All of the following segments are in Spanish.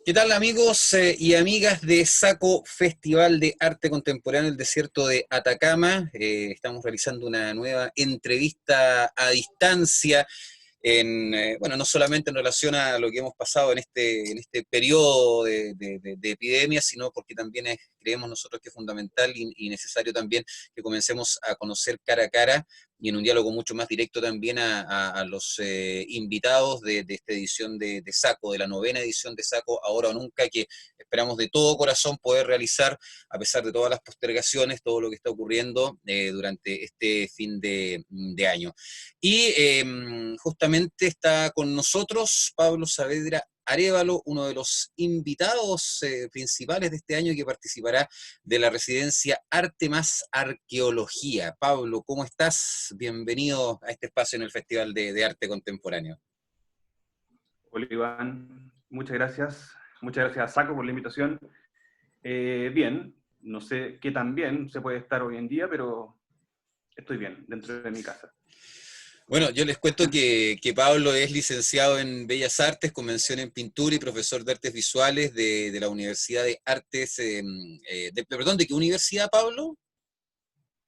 ¿Qué tal amigos y amigas de SACO Festival de Arte Contemporáneo del Desierto de Atacama? Estamos realizando una nueva entrevista a distancia bueno, no solamente en relación a lo que hemos pasado en este periodo de epidemia, sino porque también creemos nosotros que es fundamental y necesario también que comencemos a conocer cara a cara y en un diálogo mucho más directo también a los invitados de esta edición de SACO, de la novena edición de SACO, Ahora o Nunca, que esperamos de todo corazón poder realizar, a pesar de todas las postergaciones, todo lo que está ocurriendo durante este fin de año. Y justamente está con nosotros Pablo Saavedra Arévalo, uno de los invitados principales de este año que participará de la residencia Arte más Arqueología. Pablo, ¿cómo estás? Bienvenido a este espacio en el Festival de Arte Contemporáneo. Hola Iván, muchas gracias. Muchas gracias a Saco por la invitación. Bien, no sé qué tan bien se puede estar hoy en día, pero estoy bien, dentro de mi casa. Bueno, yo les cuento que Pablo es licenciado en Bellas Artes, con mención en pintura y profesor de artes visuales de la Universidad de Artes, perdón, ¿de qué universidad, Pablo?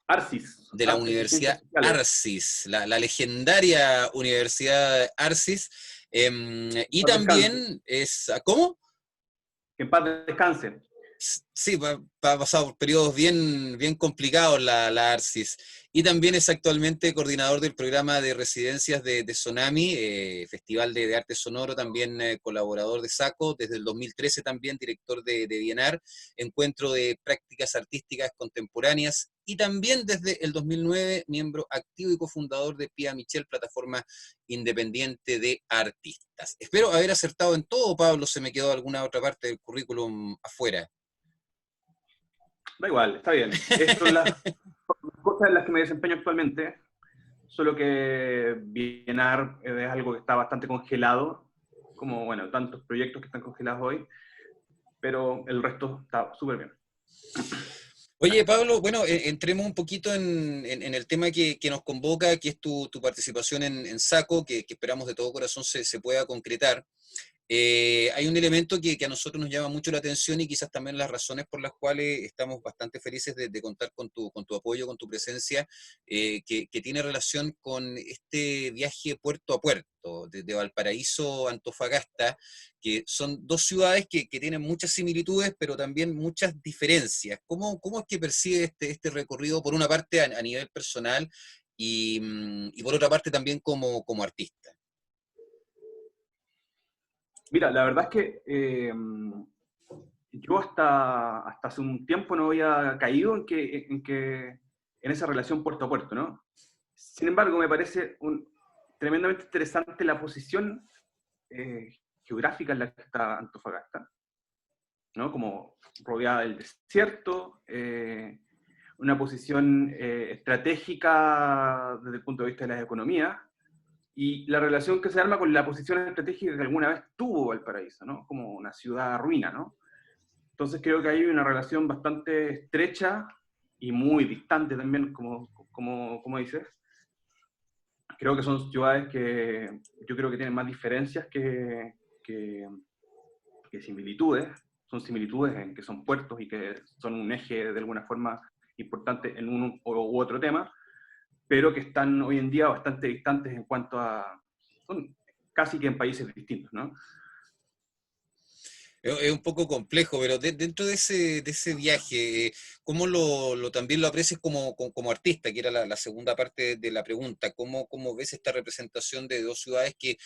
Arcis, De la Artes y Ciencias Universidad Sociales. Arcis, la legendaria Universidad Arcis, y Paz descanse. también es, ¿cómo? Que en paz descanse. Sí, ha pasado por periodos bien complicados la ARCIS. Y también es actualmente coordinador del programa de residencias de Sonami, Festival de Arte Sonoro, también colaborador de SACO, desde el 2013 también director de Bienar, Encuentro de Prácticas Artísticas Contemporáneas, y también desde el 2009 miembro activo y cofundador de Pia Michel, plataforma independiente de artistas. Espero haber acertado en todo, Pablo. ¿Se me quedó alguna otra parte del currículum afuera? Da igual, está bien. Estas son las cosas en las que me desempeño actualmente, solo que Bienar es algo que está bastante congelado, como, bueno, tantos proyectos que están congelados hoy, pero el resto está súper bien. Oye, Pablo, bueno, entremos un poquito en el tema que nos convoca, que es tu participación en SACO, que esperamos de todo corazón se pueda concretar. Hay un elemento que a nosotros nos llama mucho la atención y quizás también las razones por las cuales estamos bastante felices de contar con tu apoyo, con tu presencia, que tiene relación con este viaje puerto a puerto, de Valparaíso a Antofagasta, que son dos ciudades que tienen muchas similitudes, pero también muchas diferencias. ¿Cómo es que percibe este recorrido, por una parte a nivel personal y por otra parte también como artista? Mira, la verdad es que yo hasta hace un tiempo no había caído en esa relación puerto a puerto, ¿no? Sin embargo, me parece tremendamente interesante la posición eh, geográfica en la que está Antofagasta, ¿no? Como rodeada del desierto, una posición estratégica desde el punto de vista de las economías, y la relación que se arma con la posición estratégica que alguna vez tuvo Valparaíso, ¿no? Como una ciudad ruina, ¿no? Entonces creo que hay una relación bastante estrecha y muy distante también, como dices. Creo que son ciudades que yo creo que tienen más diferencias que similitudes. Son similitudes en que son puertos y que son un eje de alguna forma importante en un u otro tema, pero que están hoy en día bastante distantes en cuanto a... son casi que en países distintos, ¿no? Es un poco complejo, pero dentro de ese viaje, ¿cómo también lo aprecias como artista? Que era la segunda parte de la pregunta. ¿Cómo ves esta representación de dos ciudades que,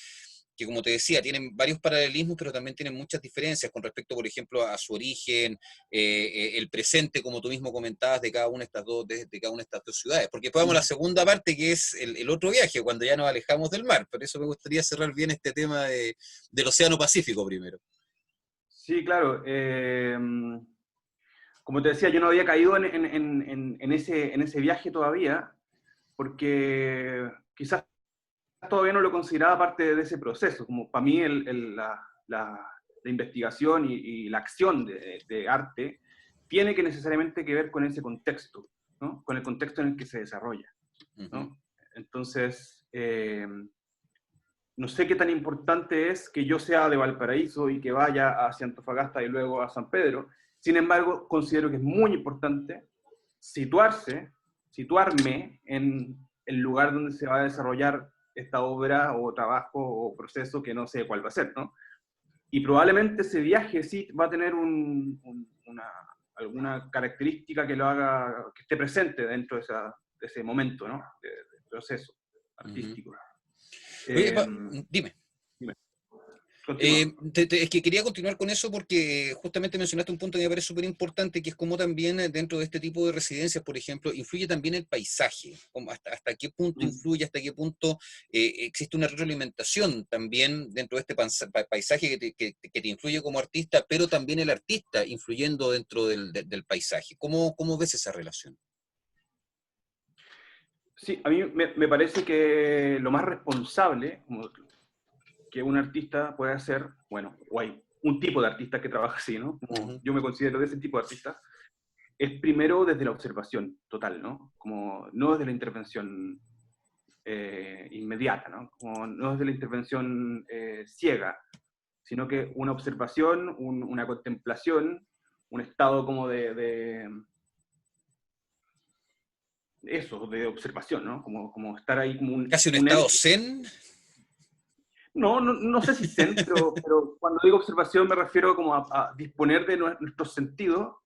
como te decía, tienen varios paralelismos, pero también tienen muchas diferencias con respecto, por ejemplo, a su origen, el presente, como tú mismo comentabas, de cada una de estas de cada una de estas dos ciudades? Porque después vamos a la segunda parte, que es el otro viaje, cuando ya nos alejamos del mar. Por eso me gustaría cerrar bien este tema del Océano Pacífico primero. Sí, claro. Como te decía, yo no había caído en ese viaje todavía, porque quizás todavía no lo consideraba parte de ese proceso. Como para mí la investigación y la acción de arte tiene que necesariamente que ver con ese contexto, ¿no? Con el contexto en el que se desarrolla, Uh -huh. ¿no? Entonces, no sé qué tan importante es que yo sea de Valparaíso y que vaya hacia Antofagasta y luego a San Pedro. Sin embargo, considero que es muy importante situarme en el lugar donde se va a desarrollar esta obra o trabajo o proceso que no sé cuál va a ser, ¿no? Y probablemente ese viaje sí va a tener alguna característica que lo haga, que esté presente dentro de ese momento, ¿no? De proceso Ujú. artístico. Oye, Eh, dime. dime, continúa. Es que quería continuar con eso porque justamente mencionaste un punto que me parece súper importante, que es como también dentro de este tipo de residencias, por ejemplo, influye también el paisaje. Hasta qué punto Mm. influye, hasta qué punto existe una retroalimentación también dentro de este paisaje que te influye como artista, pero también el artista influyendo dentro del paisaje. ¿Cómo ves esa relación? Sí, a mí me parece que lo más responsable como que un artista puede hacer, bueno, o hay un tipo de artista que trabaja así, ¿no? Como Ujú. yo me considero de ese tipo de artista, es primero desde la observación total, ¿no? Como no desde la intervención inmediata, ¿no? Como no desde la intervención ciega, sino que una observación, una contemplación, un estado como de eso, de observación, ¿no? Como estar ahí como Casi un un estado ente. zen. No sé si zen, pero cuando digo observación me refiero como a disponer de nuestros sentidos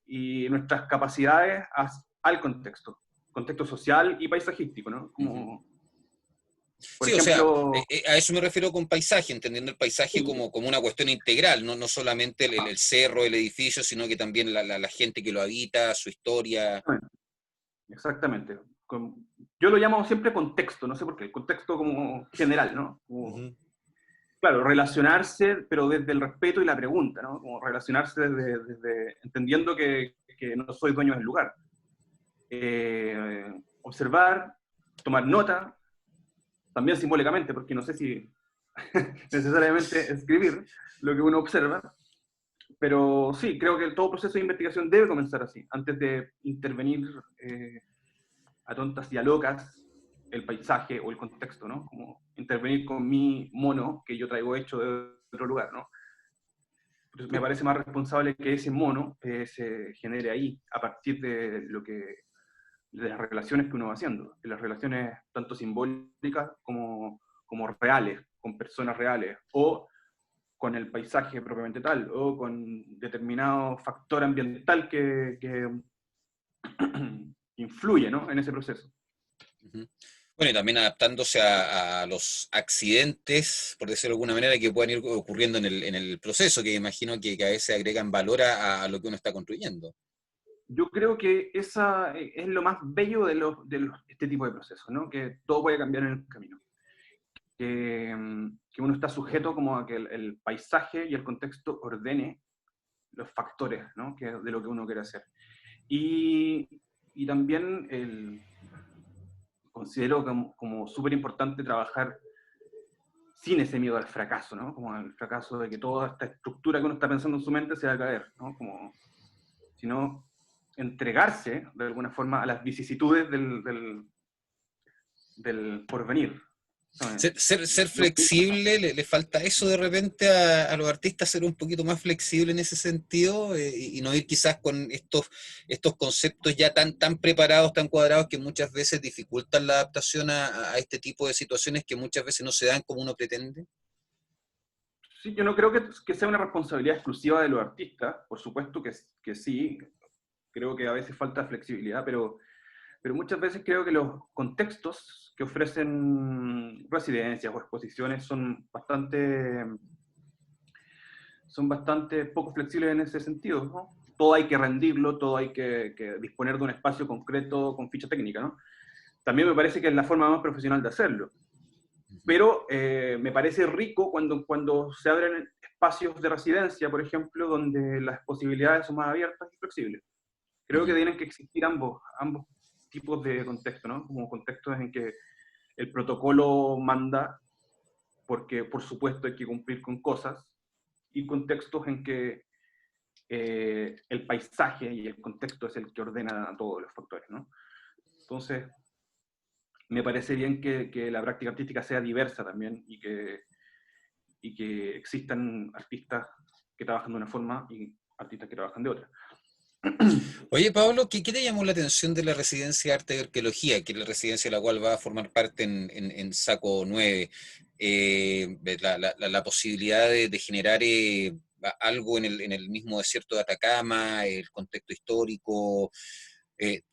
y nuestras capacidades al contexto social y paisajístico, ¿no? Ujú. Como, por Sí, o sea, ejemplo, a eso me refiero con paisaje, entendiendo el paisaje sí, como una cuestión integral, no solamente el cerro, el edificio, sino que también la gente que lo habita, su historia. exactamente. Yo lo llamo siempre contexto, no sé por qué, el contexto como general, ¿no? Como, Ujú. claro, relacionarse, pero desde el respeto y la pregunta, ¿no? Como relacionarse desde entendiendo que no soy dueño del lugar. Observar, tomar nota, también simbólicamente, porque no sé si necesariamente escribir lo que uno observa, pero sí, creo que todo proceso de investigación debe comenzar así, antes de intervenir a tontas y a locas el paisaje o el contexto, ¿no? Como intervenir con mi mono que yo traigo hecho de otro lugar, ¿no? Entonces, me parece más responsable que ese mono se genere ahí, a partir de las relaciones que uno va haciendo, de las relaciones tanto simbólicas como reales, con personas reales, o con el paisaje propiamente tal, o con determinado factor ambiental que influye, ¿no? En ese proceso. Ujú. Bueno, y también adaptándose a los accidentes, por decirlo de alguna manera, que puedan ir ocurriendo en el proceso, que imagino que a veces agregan valor a lo que uno está construyendo. Yo creo que esa es lo más bello este tipo de procesos, ¿no? Que todo puede cambiar en el camino. Que uno está sujeto como a que el paisaje y el contexto ordene los factores, ¿no? De lo que uno quiere hacer. Y, y también considero como súper importante trabajar sin ese miedo al fracaso, ¿no? Como al fracaso de que toda esta estructura que uno está pensando en su mente se va a caer, ¿no? Como, sino entregarse de alguna forma a las vicisitudes del porvenir. ¿Sabes? Ser flexible, le falta eso de repente a los artistas, ser un poquito más flexible en ese sentido, y no ir quizás con estos conceptos ya tan preparados, tan cuadrados, que muchas veces dificultan la adaptación a este tipo de situaciones que muchas veces no se dan como uno pretende. Sí, yo no creo que sea una responsabilidad exclusiva de los artistas, por supuesto que sí, creo que a veces falta flexibilidad, pero muchas veces creo que los contextos que ofrecen residencias o exposiciones son bastante poco flexibles en ese sentido, ¿no? Todo hay que rendirlo, todo hay que disponer de un espacio concreto con ficha técnica, ¿no? También me parece que es la forma más profesional de hacerlo, pero me parece rico cuando se abren espacios de residencia, por ejemplo, donde las posibilidades son más abiertas y flexibles. Creo que Ujú. tienen que existir ambos tipos de contextos, ¿no? Como contextos en que el protocolo manda, porque por supuesto hay que cumplir con cosas, y contextos en que el paisaje y el contexto es el que ordena a todos los factores, ¿no? Entonces, me parece bien que la práctica artística sea diversa también y que existan artistas que trabajan de una forma y artistas que trabajan de otra. Oye, Pablo, ¿qué te llamó la atención de la residencia de arte y arqueología, que es la residencia de la cual va a formar parte en Saco 9? La posibilidad de generar algo en el mismo desierto de Atacama, el contexto histórico,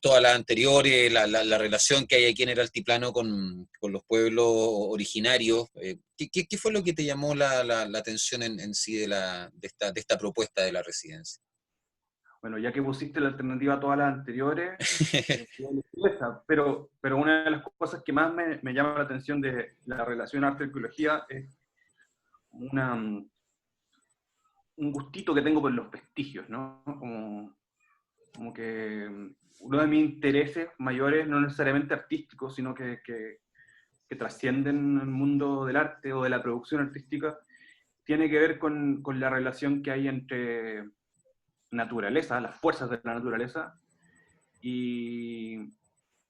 todas las anteriores, la relación que hay aquí en el altiplano con los pueblos originarios. ¿Qué fue lo que te llamó la atención en sí de esta propuesta de la residencia? Bueno, ya que pusiste la alternativa a todas las anteriores, voy a elegir esa, pero una de las cosas que más me llama la atención de la relación arte-arqueología es una, un gustito que tengo por los vestigios, ¿no? Como que uno de mis intereses mayores, no necesariamente artísticos, sino que trascienden el mundo del arte o de la producción artística, tiene que ver con la relación que hay entre naturaleza, las fuerzas de la naturaleza, y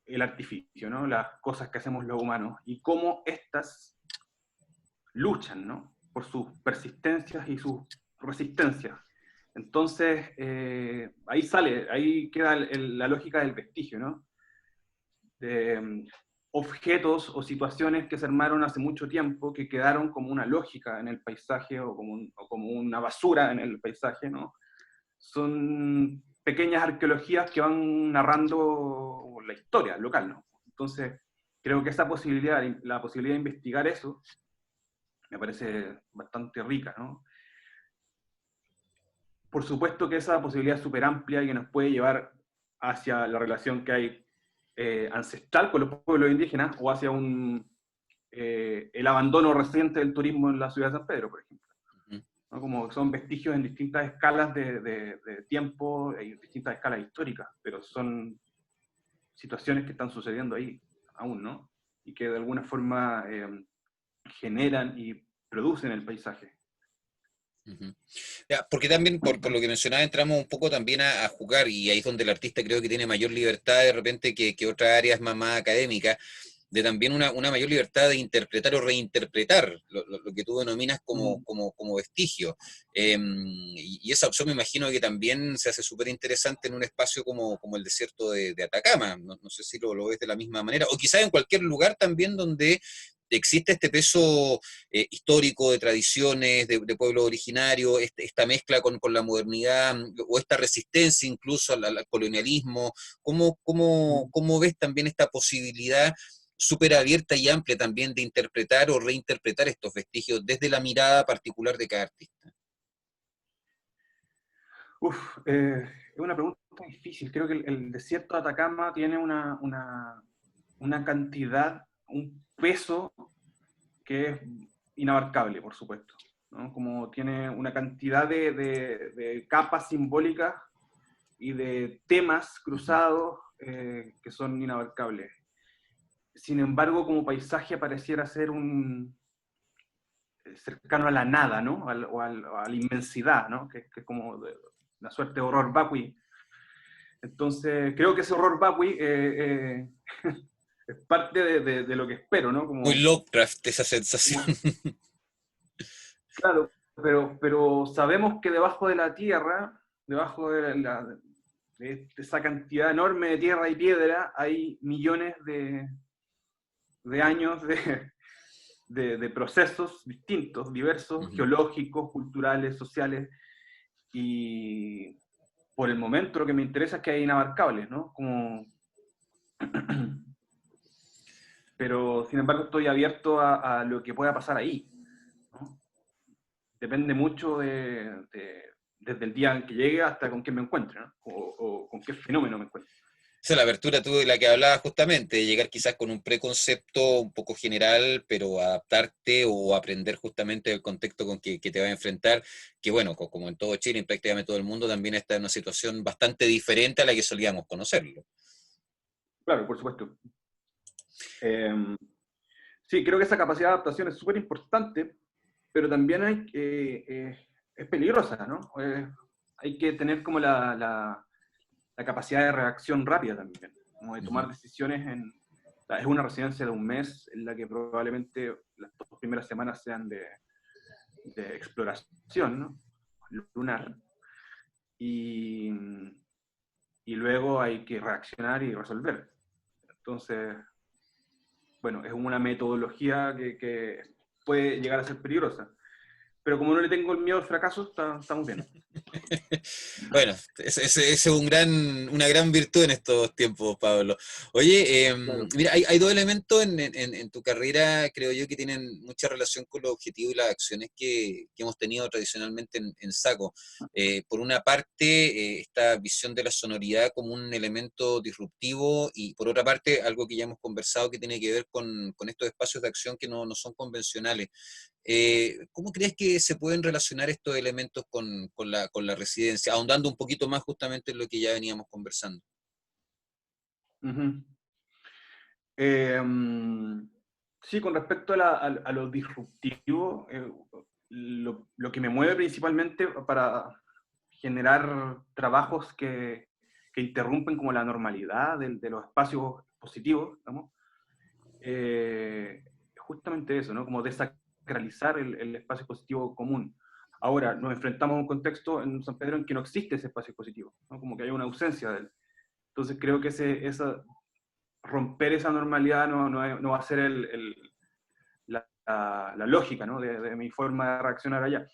el artificio, ¿no? Las cosas que hacemos los humanos, y cómo éstas luchan, ¿no? Por sus persistencias y sus resistencias. Entonces, ahí queda la lógica del vestigio, ¿no? De objetos o situaciones que se armaron hace mucho tiempo, que quedaron como una lógica en el paisaje o como una basura en el paisaje, ¿no? Son pequeñas arqueologías que van narrando la historia local, ¿no? Entonces, creo que esa posibilidad, la posibilidad de investigar eso, me parece bastante rica, ¿no? Por supuesto que esa posibilidad es súper amplia y que nos puede llevar hacia la relación que hay ancestral con los pueblos indígenas o hacia el abandono reciente del turismo en la ciudad de San Pedro, por ejemplo. ¿No? Como son vestigios en distintas escalas de tiempo y distintas escalas históricas, pero son situaciones que están sucediendo ahí aún, ¿no? Y que de alguna forma generan y producen el paisaje. Ujú. Ya, porque también, por lo que mencionaba, entramos un poco también a jugar, y ahí es donde el artista creo que tiene mayor libertad de repente que otras áreas más académicas, de también una mayor libertad de interpretar o reinterpretar lo que tú denominas como vestigio. Y esa opción me imagino que también se hace súper interesante en un espacio como el desierto de Atacama. No sé si lo ves de la misma manera, o quizás en cualquier lugar también donde existe este peso histórico de tradiciones, de pueblo originario, esta mezcla con la modernidad, o esta resistencia incluso al colonialismo. ¿Cómo ves también esta posibilidad súper abierta y amplia también de interpretar o reinterpretar estos vestigios desde la mirada particular de cada artista? Es una pregunta difícil. Creo que el desierto de Atacama tiene una cantidad, un peso que es inabarcable, por supuesto, ¿no? Como tiene una cantidad de capas simbólicas y de temas cruzados que son inabarcables. Sin embargo, como paisaje pareciera ser cercano a la nada, ¿no? A la inmensidad, ¿no? Que es como una suerte de horror vacui. Entonces, creo que ese horror vacui es parte de lo que espero, ¿no? Muy Lovecraft esa sensación. Claro, pero sabemos que debajo de la tierra, debajo de esa cantidad enorme de tierra y piedra, hay millones de años de procesos distintos, diversos, geológicos, culturales, sociales, y por el momento lo que me interesa es que hay inabarcables, ¿no? Pero sin embargo estoy abierto a lo que pueda pasar ahí, ¿no? Depende mucho desde el día en que llegue hasta con quién me encuentre, ¿no? O con qué fenómeno me encuentre. Esa es la apertura tú de la que hablabas justamente, de llegar quizás con un preconcepto un poco general, pero adaptarte o aprender justamente del contexto con que te va a enfrentar, que bueno, como en todo Chile, en prácticamente todo el mundo, también está en una situación bastante diferente a la que solíamos conocerlo. Claro, por supuesto. Sí, creo que esa capacidad de adaptación es súper importante, pero también es peligrosa, ¿no? Hay que tener como la capacidad de reacción rápida también, como de tomar decisiones Es una residencia de un mes en la que probablemente las 2 primeras semanas sean de exploración, ¿no? Lunar. Y, y luego hay que reaccionar y resolver. Entonces, bueno, es una metodología que puede llegar a ser peligrosa. Pero como no le tengo el miedo al fracaso, estamos bien. Bueno, ese es una gran virtud en estos tiempos, Pablo. Oye, Claro. mira, hay dos elementos en tu carrera, creo yo, que tienen mucha relación con los objetivos y las acciones que hemos tenido tradicionalmente en SACO. Por una parte, esta visión de la sonoridad como un elemento disruptivo y por otra parte, algo que ya hemos conversado que tiene que ver con estos espacios de acción que no son convencionales. ¿Cómo crees que se pueden relacionar estos elementos con la residencia? Ahondando un poquito más justamente en lo que ya veníamos conversando. Ujú. Sí, con respecto a lo disruptivo, lo que me mueve principalmente para generar trabajos que interrumpen como la normalidad de los espacios positivos, digamos, justamente eso, ¿no? Como desacralizar el espacio positivo común. Ahora, nos enfrentamos a un contexto en San Pedro en que no existe ese espacio positivo, ¿no? Como que hay una ausencia de él. Entonces creo que romper esa normalidad no va a ser la lógica, ¿no? de mi forma de reaccionar allá.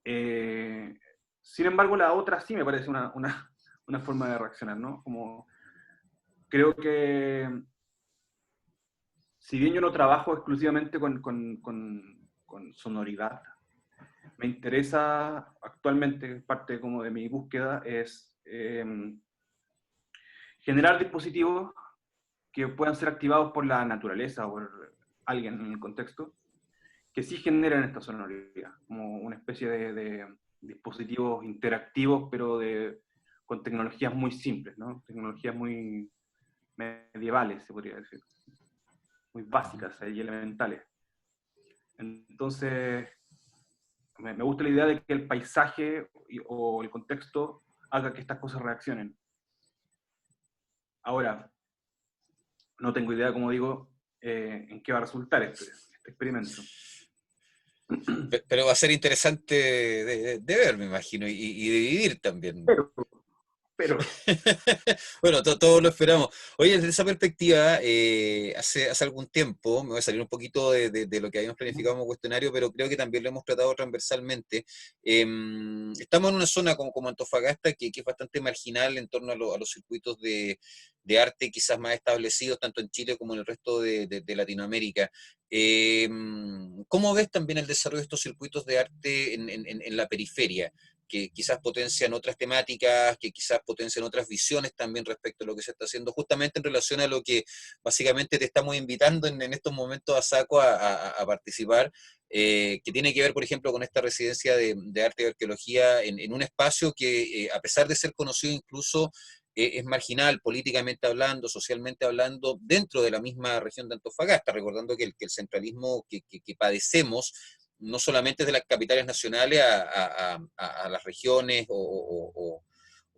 Eh, Sin embargo, la otra sí me parece una forma de reaccionar, ¿no? Como creo que si bien yo no trabajo exclusivamente con sonoridad, me interesa actualmente, parte como de mi búsqueda, es generar dispositivos que puedan ser activados por la naturaleza o por alguien en el contexto, que sí generan esta sonoridad, como una especie de dispositivos interactivos, pero con tecnologías muy simples, ¿no? Tecnologías muy medievales, se podría decir, muy básicas y elementales. Entonces, me gusta la idea de que el paisaje o el contexto haga que estas cosas reaccionen. Ahora, no tengo idea, como digo, en qué va a resultar este experimento. Pero va a ser interesante de ver, me imagino, y de vivir también. Pero, pero, Bueno, todos lo esperamos. Oye, desde esa perspectiva, hace algún tiempo, me voy a salir un poquito de lo que habíamos planificado como cuestionario, pero creo que también lo hemos tratado transversalmente. Estamos en una zona como Antofagasta que es bastante marginal en torno a los circuitos de arte quizás más establecidos, tanto en Chile como en el resto de Latinoamérica. ¿Cómo ves también el desarrollo de estos circuitos de arte en la periferia? Que quizás potencian otras temáticas, que quizás potencian otras visiones también respecto a lo que se está haciendo, justamente en relación a lo que básicamente te estamos invitando en estos momentos a SACO a participar, que tiene que ver, por ejemplo, con esta residencia de arte y arqueología en un espacio que, a pesar de ser conocido incluso, es marginal, políticamente hablando, socialmente hablando, dentro de la misma región de Antofagasta, recordando que el centralismo que padecemos no solamente de las capitales nacionales a las regiones o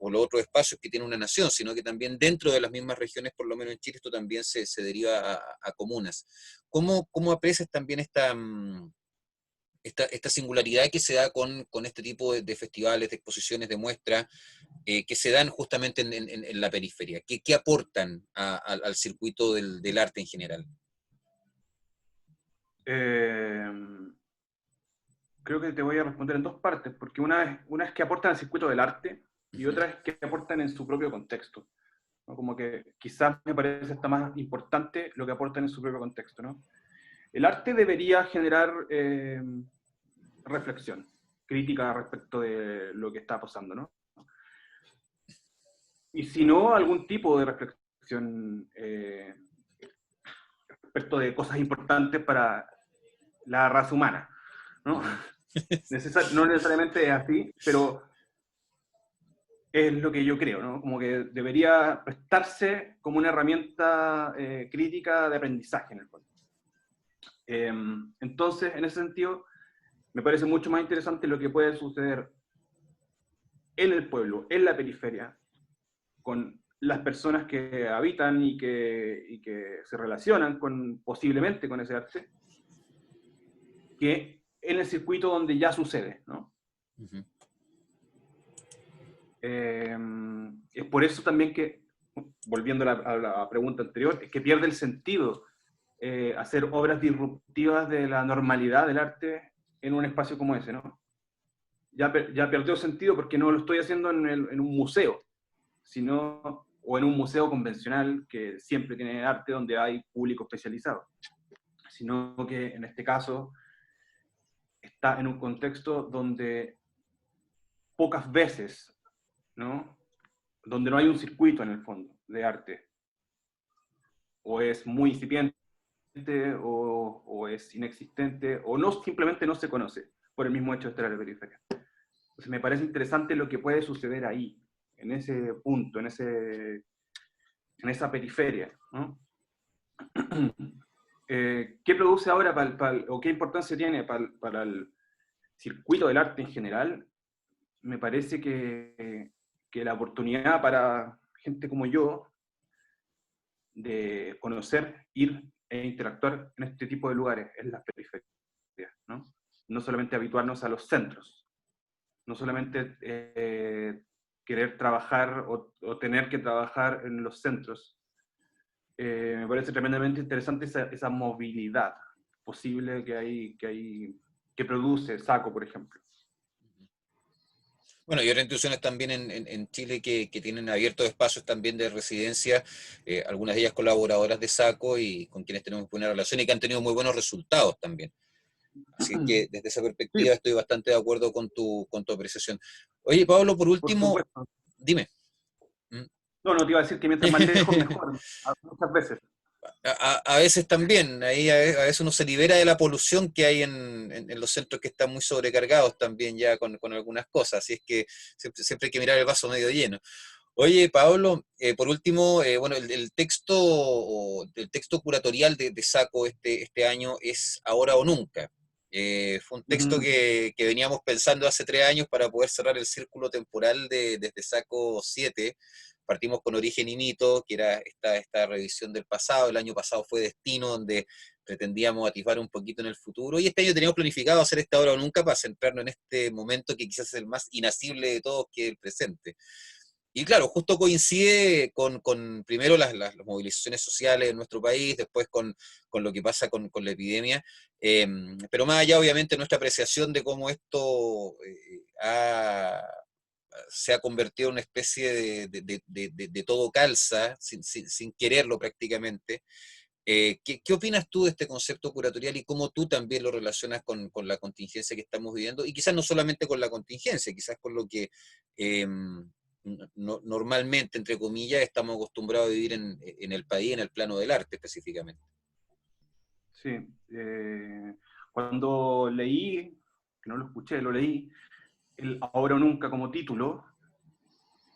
los otros espacios que tiene una nación, sino que también dentro de las mismas regiones, por lo menos en Chile, esto también se deriva a comunas. ¿Cómo aprecias también esta singularidad que se da con este tipo de festivales, de exposiciones, de muestras, que se dan justamente en la periferia? ¿Qué aportan al circuito del arte en general? eh, creo que te voy a responder en dos partes, porque una es que aportan al circuito del arte y Ujú. otra es que aportan en su propio contexto, ¿no? Como que quizás me parece hasta más importante lo que aportan en su propio contexto, ¿no? El arte debería generar reflexión, crítica respecto de lo que está pasando, ¿no? Y si no, algún tipo de reflexión respecto de cosas importantes para la raza humana, ¿no? Ujú. No necesariamente es así, pero es lo que yo creo, ¿no? Como que debería prestarse como una herramienta crítica de aprendizaje en el fondo. Entonces, en ese sentido, me parece mucho más interesante lo que puede suceder en el pueblo, en la periferia, con las personas que habitan y que se relacionan posiblemente con ese arte, que en el circuito donde ya sucede, ¿no? Ujú. Es por eso también que, volviendo a la pregunta anterior, es que pierde el sentido hacer obras disruptivas de la normalidad del arte en un espacio como ese, ¿no? Ya perdió sentido porque no lo estoy haciendo en un museo, sino, o en un museo convencional que siempre tiene arte donde hay público especializado, sino que en este caso está en un contexto donde pocas veces, ¿no? Donde no hay un circuito en el fondo de arte, o es muy incipiente, o es inexistente, o no, simplemente no se conoce por el mismo hecho de estar en la periferia. Entonces me parece interesante lo que puede suceder ahí, en ese punto, en esa periferia, ¿no? ¿Qué produce ahora o qué importancia tiene para el circuito del arte en general? Me parece que la oportunidad para gente como yo de conocer, ir e interactuar en este tipo de lugares, en las periferias, ¿no? No solamente habituarnos a los centros, no solamente querer trabajar o tener que trabajar en los centros. Me parece tremendamente interesante esa movilidad posible que produce Saco, por ejemplo. Bueno, y otras instituciones también en Chile que tienen abiertos espacios también de residencia, algunas de ellas colaboradoras de SACO y con quienes tenemos buena relación y que han tenido muy buenos resultados también. Así que desde esa perspectiva Sí, estoy bastante de acuerdo con tu apreciación. Oye, Pablo, por por último, supuesto. dime. ¿Mm? No, no, te iba a decir que mientras más lejos, mejor, muchas veces. A veces también, ahí a veces uno se libera de la polución que hay en los centros que están muy sobrecargados también ya con algunas cosas, así es que siempre hay que mirar el vaso medio lleno. Oye, Pablo, por último, bueno, el texto curatorial de Saco este año es Ahora o Nunca. Fue un texto Ujú. que veníamos pensando hace 3 años para poder cerrar el círculo temporal desde Saco 7. Partimos con Origen y Mito, que era esta revisión del pasado. El año pasado fue Destino, donde pretendíamos atisbar un poquito en el futuro. Y este año teníamos planificado hacer esta Ahora o Nunca para centrarnos en este momento que quizás es el más inacible de todos, que es el presente. Y claro, justo coincide con primero las movilizaciones sociales en nuestro país, después con lo que pasa con la epidemia, pero más allá obviamente nuestra apreciación de cómo esto se ha convertido en una especie de todo calza, sin quererlo prácticamente. ¿Qué opinas tú de este concepto curatorial y cómo tú también lo relacionas con la contingencia que estamos viviendo? Y quizás no solamente con la contingencia, quizás con lo que normalmente, entre comillas, estamos acostumbrados a vivir en el país, en el plano del arte específicamente. Sí. Cuando leí, que no lo escuché, lo leí, el Ahora o Nunca como título,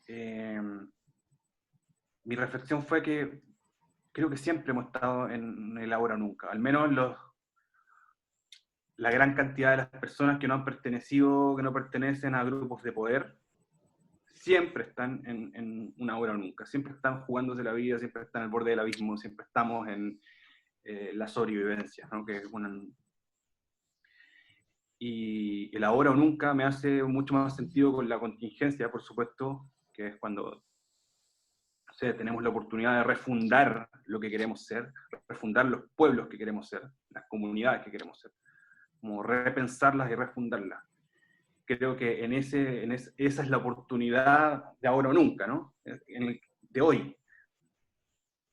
eh, mi reflexión fue que creo que siempre hemos estado en el Ahora o Nunca, al menos la gran cantidad de las personas que no han pertenecido, que no pertenecen a grupos de poder, siempre están en un Ahora o Nunca, siempre están jugándose la vida, siempre están al borde del abismo, siempre estamos en la sobrevivencia, ¿no? Que es y el ahora o nunca me hace mucho más sentido con la contingencia, por supuesto, que es cuando, no sé, tenemos la oportunidad de refundar lo que queremos ser, refundar los pueblos que queremos ser, las comunidades que queremos ser, como repensarlas y refundarlas. Creo que esa es la oportunidad de ahora o nunca, ¿no? De hoy.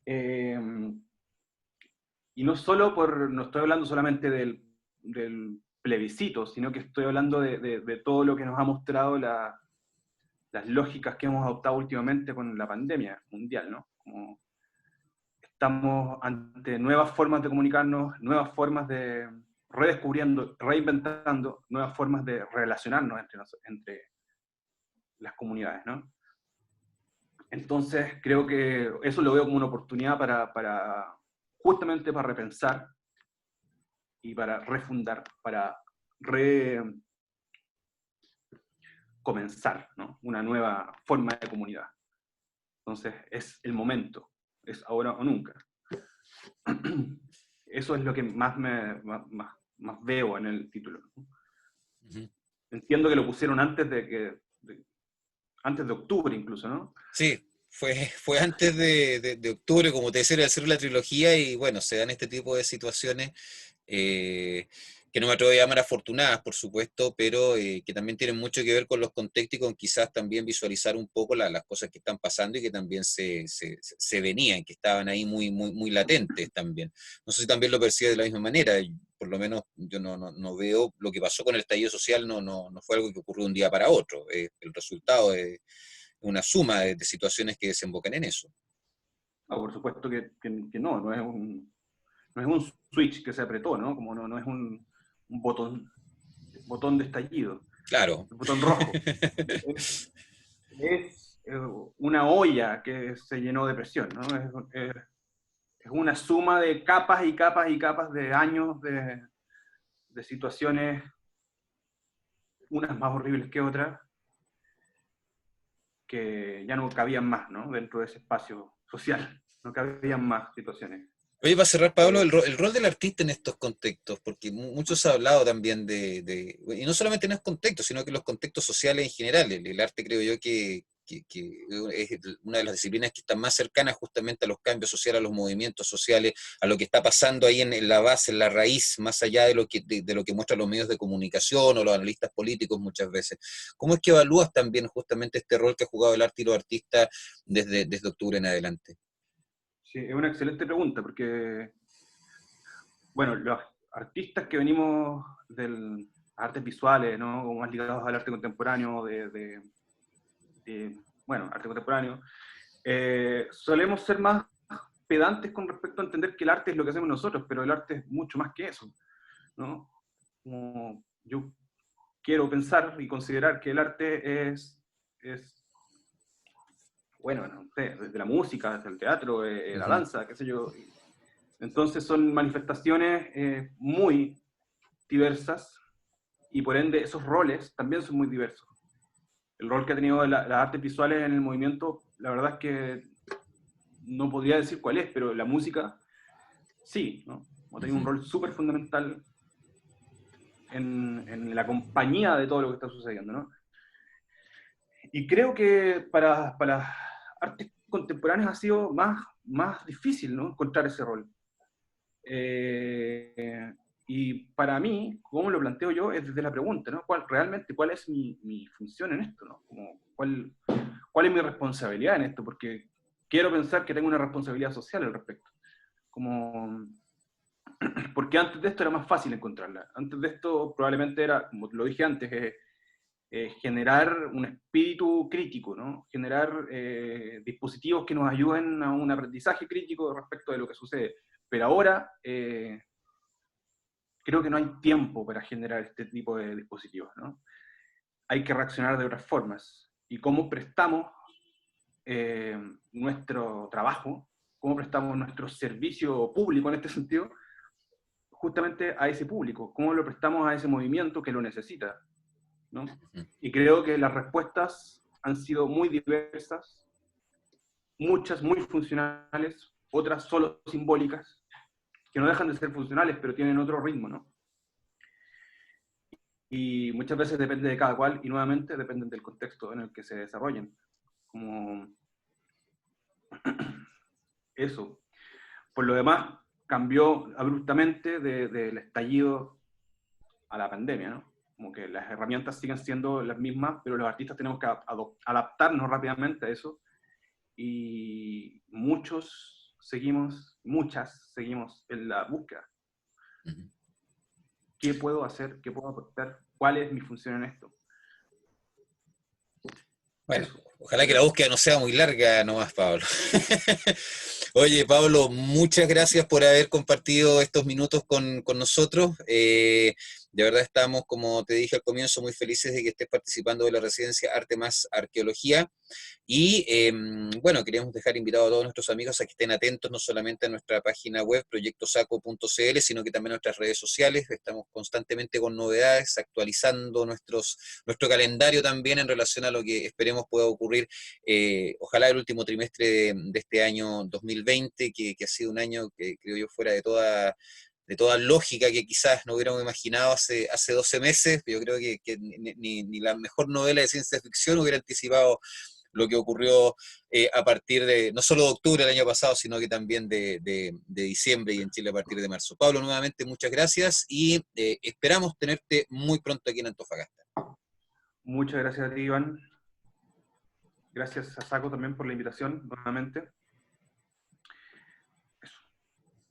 Eh, y no estoy hablando solamente del plebiscito, sino que estoy hablando de todo lo que nos ha mostrado las lógicas que hemos adoptado últimamente con la pandemia mundial, ¿no? Como estamos ante nuevas formas de comunicarnos, nuevas formas de redescubriendo, reinventando nuevas formas de relacionarnos entre las comunidades, ¿no? Entonces, creo que eso lo veo como una oportunidad justamente para repensar y para refundar, para recomenzar, ¿no? Una nueva forma de comunidad. Entonces, es el momento, es ahora o nunca. Eso es lo que más veo en el título. Ujú. Entiendo que lo pusieron antes de octubre incluso, ¿no? Sí, fue antes de octubre, como te decía, era el cierre de la trilogía y bueno, se dan este tipo de situaciones eh, que no me atrevo a llamar afortunadas, por supuesto, pero que también tienen mucho que ver con los contextos y con quizás también visualizar un poco las cosas que están pasando y que también se venían, que estaban ahí muy latentes también. No sé si también lo percibes de la misma manera, por lo menos yo no veo lo que pasó con el estallido social, no fue algo que ocurrió de un día para otro, el resultado de una suma de situaciones que desembocan en eso. Por supuesto que no es un switch que se apretó, ¿no? Como no es un botón de estallido, Claro. el botón rojo. Es una olla que se llenó de presión, ¿no? Es una suma de capas y capas y capas de años de situaciones, unas más horribles que otras, que ya no cabían más, ¿no? Dentro de ese espacio social, no cabían más situaciones. Oye, para cerrar, Pablo, Eh, el rol del artista en estos contextos, porque muchos han hablado también y no solamente en estos contextos, sino que los contextos sociales en general. El arte creo yo que es una de las disciplinas que están más cercanas justamente a los cambios sociales, a los movimientos sociales, a lo que está pasando ahí en la base, en la raíz, más allá de lo que muestran los medios de comunicación o los analistas políticos muchas veces. ¿Cómo es que evalúas también justamente este rol que ha jugado el arte y los artistas desde octubre en adelante? sí, es una excelente pregunta, porque, bueno, los artistas que venimos del artes visuales, ¿no? O más ligados al arte contemporáneo, bueno, arte contemporáneo, solemos ser más pedantes con respecto a entender que el arte es lo que hacemos nosotros, pero el arte es mucho más que eso, ¿no? Como yo quiero pensar y considerar que el arte es bueno, no sé, desde la música, desde el teatro, la Ujú. danza, qué sé yo. Entonces son manifestaciones muy diversas y por ende esos roles también son muy diversos. El rol que ha tenido las artes visuales en el movimiento, la verdad es que no podría decir cuál es, pero la música sí, ¿no? Ha tenido un Ujú. rol súper fundamental en la compañía de todo lo que está sucediendo, ¿no? Y creo que para artes contemporáneas ha sido más difícil, ¿no? Encontrar ese rol. Y para mí, como lo planteo yo, es desde la pregunta, ¿no? ¿Cuál es mi función en esto, ¿no? Como, ¿cuál es mi responsabilidad en esto? Porque quiero pensar que tengo una responsabilidad social al respecto. Como, porque antes de esto era más fácil encontrarla. Antes de esto probablemente era, como lo dije antes, generar un espíritu crítico, ¿no? Generar dispositivos que nos ayuden a un aprendizaje crítico respecto de lo que sucede. Pero ahora creo que no hay tiempo para generar este tipo de dispositivos, ¿no? Hay que reaccionar de otras formas. Y cómo prestamos eh, nuestro trabajo, cómo prestamos nuestro servicio público en este sentido, justamente a ese público, cómo lo prestamos a ese movimiento que lo necesita, ¿no? Y creo que las respuestas han sido muy diversas, muchas muy funcionales, otras solo simbólicas, que no dejan de ser funcionales, pero tienen otro ritmo, ¿no? Y muchas veces depende de cada cual, y nuevamente dependen del contexto en el que se desarrollen. Como eso. Por lo demás, cambió abruptamente del estallido a la pandemia, ¿no? Como que las herramientas siguen siendo las mismas, pero los artistas tenemos que adaptarnos rápidamente a eso, y muchas seguimos en la búsqueda. Ujú. ¿Qué puedo hacer? ¿Qué puedo aportar? ¿Cuál es mi función en esto? Bueno, Eso, ojalá que la creo. búsqueda no sea muy larga nomás, Pablo. Oye, Pablo, muchas gracias por haber compartido estos minutos con nosotros. De verdad estamos, como te dije al comienzo, muy felices de que estés participando de la residencia Arte más Arqueología. Y bueno, queremos dejar invitados a todos nuestros amigos a que estén atentos no solamente a nuestra página web, proyectosaco.cl, sino que también a nuestras redes sociales. Estamos constantemente con novedades, actualizando nuestro calendario también en relación a lo que esperemos pueda ocurrir, ojalá el último trimestre de este año 2020, que ha sido un año que creo yo fuera de toda lógica, que quizás no hubiéramos imaginado hace 12 meses. Yo creo que ni la mejor novela de ciencia ficción hubiera anticipado lo que ocurrió a partir de, no solo de octubre del año pasado, sino que también de diciembre y en Chile a partir de marzo. Pablo, nuevamente muchas gracias y esperamos tenerte muy pronto aquí en Antofagasta. Muchas gracias a ti, Iván. Gracias a Saco también por la invitación nuevamente.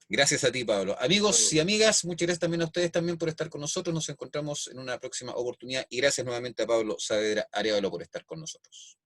Gracias a ti, Pablo. Amigos y amigas, muchas gracias también a ustedes también por estar con nosotros. Nos encontramos en una próxima oportunidad y gracias nuevamente a Pablo Saavedra Arévalo por estar con nosotros.